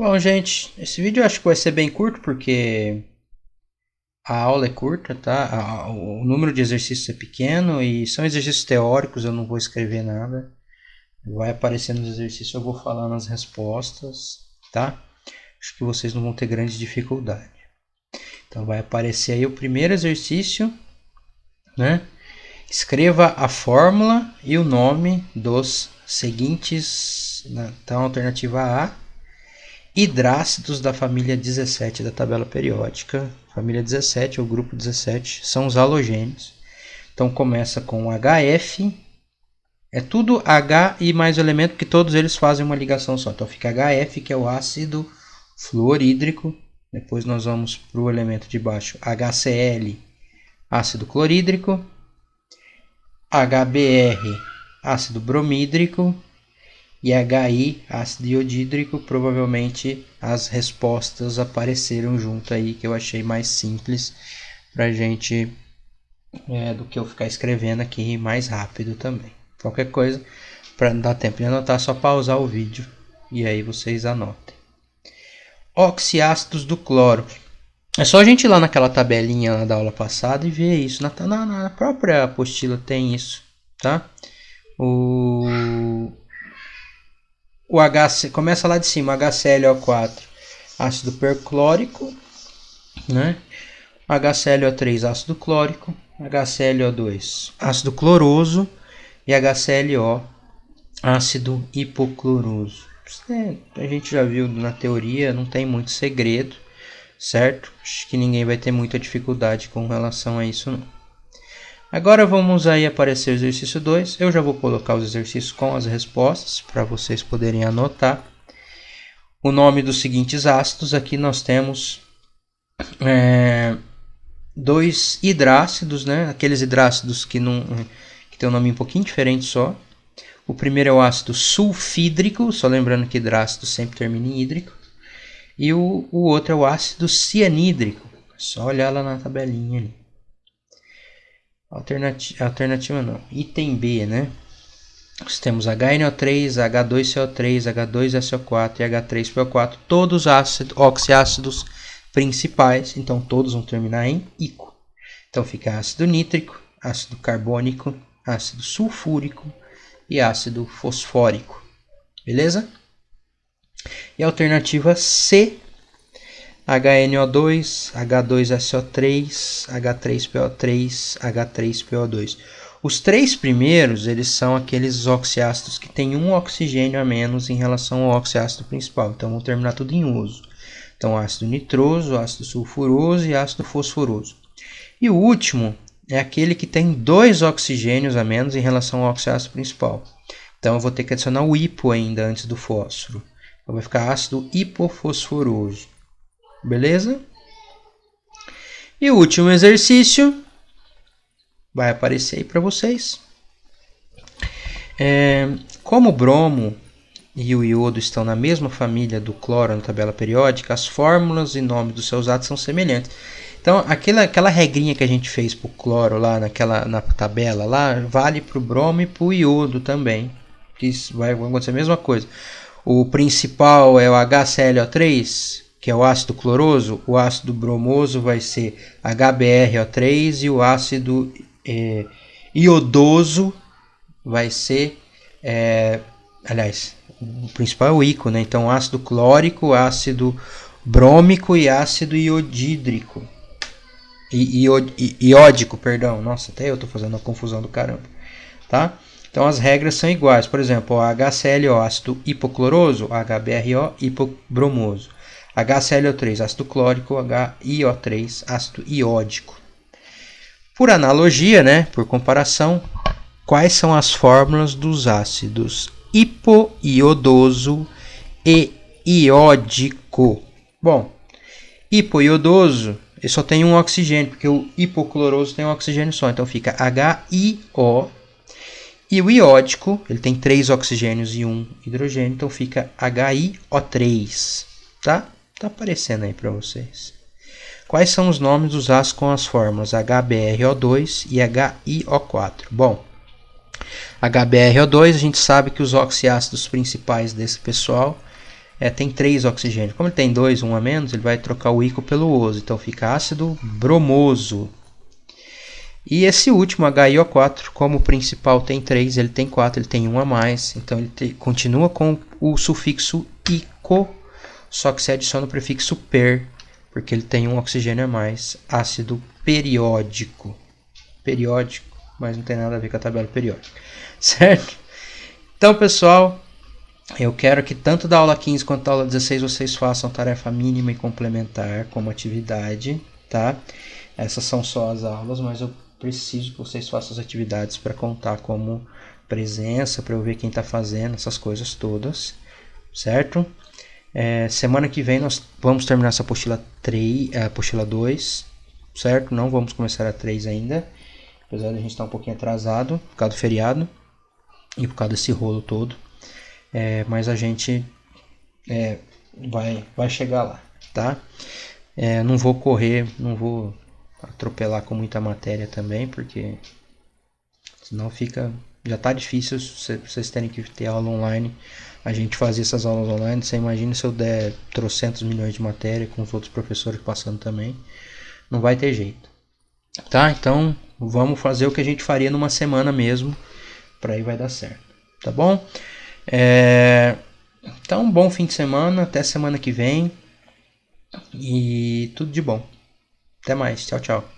Bom, gente, esse vídeo eu acho que vai ser bem curto porque a aula é curta, tá? O número de exercícios é pequeno e são exercícios teóricos, eu não vou escrever nada. Vai aparecendo nos exercícios, eu vou falando as respostas, tá? Acho que vocês não vão ter grande dificuldade. Então vai aparecer aí o primeiro exercício, né? Escreva a fórmula e o nome dos seguintes, então alternativa A, hidrácidos da família 17 da tabela periódica. Família 17 ou grupo 17 são os halogênios. Então começa com HF, é tudo H e mais o elemento, porque todos eles fazem uma ligação só. Então fica HF, que é o ácido fluorídrico. Depois nós vamos para o elemento de baixo, HCl, ácido clorídrico. HBr, ácido bromídrico. E HI, ácido iodídrico. Provavelmente as respostas apareceram junto aí, que eu achei mais simples pra gente do que eu ficar escrevendo aqui mais rápido também. Qualquer coisa, para não dar tempo de anotar, é só pausar o vídeo e aí vocês anotem. Oxiácidos do cloro. É só a gente ir lá naquela tabelinha lá da aula passada e ver isso. Na própria apostila tem isso, tá? O HC, começa lá de cima, HClO4, ácido perclórico, né? HClO3, ácido clórico, HClO2, ácido cloroso e HClO, ácido hipocloroso. A gente já viu na teoria, não tem muito segredo, certo? Acho que ninguém vai ter muita dificuldade com relação a isso, não. Agora vamos aí aparecer o exercício 2. Eu já vou colocar os exercícios com as respostas para vocês poderem anotar. O nome dos seguintes ácidos, aqui nós temos dois hidrácidos, né? Aqueles hidrácidos que tem um nome um pouquinho diferente só. O primeiro é o ácido sulfídrico, só lembrando que hidrácido sempre termina em hídrico. E o outro é o ácido cianídrico, só olhar lá na tabelinha ali. Alternativa não, item B, né? Nós temos HNO3, H2CO3, H2SO4 e H3PO4, todos oxiácidos principais, então todos vão terminar em ico. Então fica ácido nítrico, ácido carbônico, ácido sulfúrico e ácido fosfórico, beleza? E a alternativa C, HNO2, H2SO3, H3PO3, H3PO2. Os três primeiros, eles são aqueles oxiácidos que têm um oxigênio a menos em relação ao oxiácido principal. Então, vão terminar tudo em oso. Então, ácido nitroso, ácido sulfuroso e ácido fosforoso. E o último é aquele que tem dois oxigênios a menos em relação ao oxiácido principal. Então, eu vou ter que adicionar o hipo ainda antes do fósforo. Então, vai ficar ácido hipofosforoso. Beleza? E o último exercício vai aparecer aí para vocês. Como o bromo e o iodo estão na mesma família do cloro na tabela periódica, as fórmulas e nomes dos seus átomos são semelhantes. Então, aquela regrinha que a gente fez para o cloro lá na tabela lá, vale para o bromo e para o iodo também. Que vai acontecer a mesma coisa. O principal é o HClO3, que é o ácido cloroso. O ácido bromoso vai ser HBrO3 e o ácido iodoso vai ser, o principal é o ico, né? Então ácido clórico, ácido brômico e ácido iodídrico. Iódico, perdão. Nossa, até eu estou fazendo uma confusão do caramba, tá? Então as regras são iguais. Por exemplo, o HClO, ácido hipocloroso, HBrO, hipobromoso. HClO3, ácido clórico, HiO3, ácido iódico. Por analogia, né, por comparação, quais são as fórmulas dos ácidos hipoiodoso e iódico? Bom, hipoiodoso, ele só tem um oxigênio, porque o hipocloroso tem um oxigênio só, então fica HiO. E o iódico, ele tem 3 oxigênios e 1 hidrogênio, então fica HiO3, tá? Tá aparecendo aí para vocês. Quais são os nomes dos ácidos com as fórmulas HBrO2 e HiO4? Bom, HBrO2, a gente sabe que os oxiácidos principais desse pessoal tem 3 oxigênio. Como ele tem 2, um a menos, ele vai trocar o ícaro pelo oso. Então fica ácido bromoso. E esse último, HiO4, como o principal tem 3, ele tem 4, ele tem 1 a mais. Então ele continua com o sufixo ico, só que se adiciona o prefixo per, porque ele tem um oxigênio a mais. Ácido periódico. Periódico, mas não tem nada a ver com a tabela periódica. Certo? Então, pessoal, eu quero que tanto da aula 15 quanto da aula 16 vocês façam tarefa mínima e complementar como atividade, tá? Essas são só as aulas, mas eu preciso que vocês façam as atividades para contar como presença, para eu ver quem está fazendo, essas coisas todas, certo? Semana que vem nós vamos terminar essa apostila 3, apostila 2, certo? Não vamos começar a 3 ainda, apesar de a gente estar um pouquinho atrasado por causa do feriado e por causa desse rolo todo. Mas a gente vai chegar lá, tá? Não vou correr, não vou atropelar com muita matéria também, porque senão fica... Já tá difícil vocês terem que ter aula online, a gente fazer essas aulas online. Você imagina se eu der trocentos milhões de matéria com os outros professores passando também. Não vai ter jeito. Tá? Então vamos fazer o que a gente faria numa semana mesmo, para aí vai dar certo. Tá bom? Então, bom fim de semana, até semana que vem. E tudo de bom. Até mais. Tchau, tchau.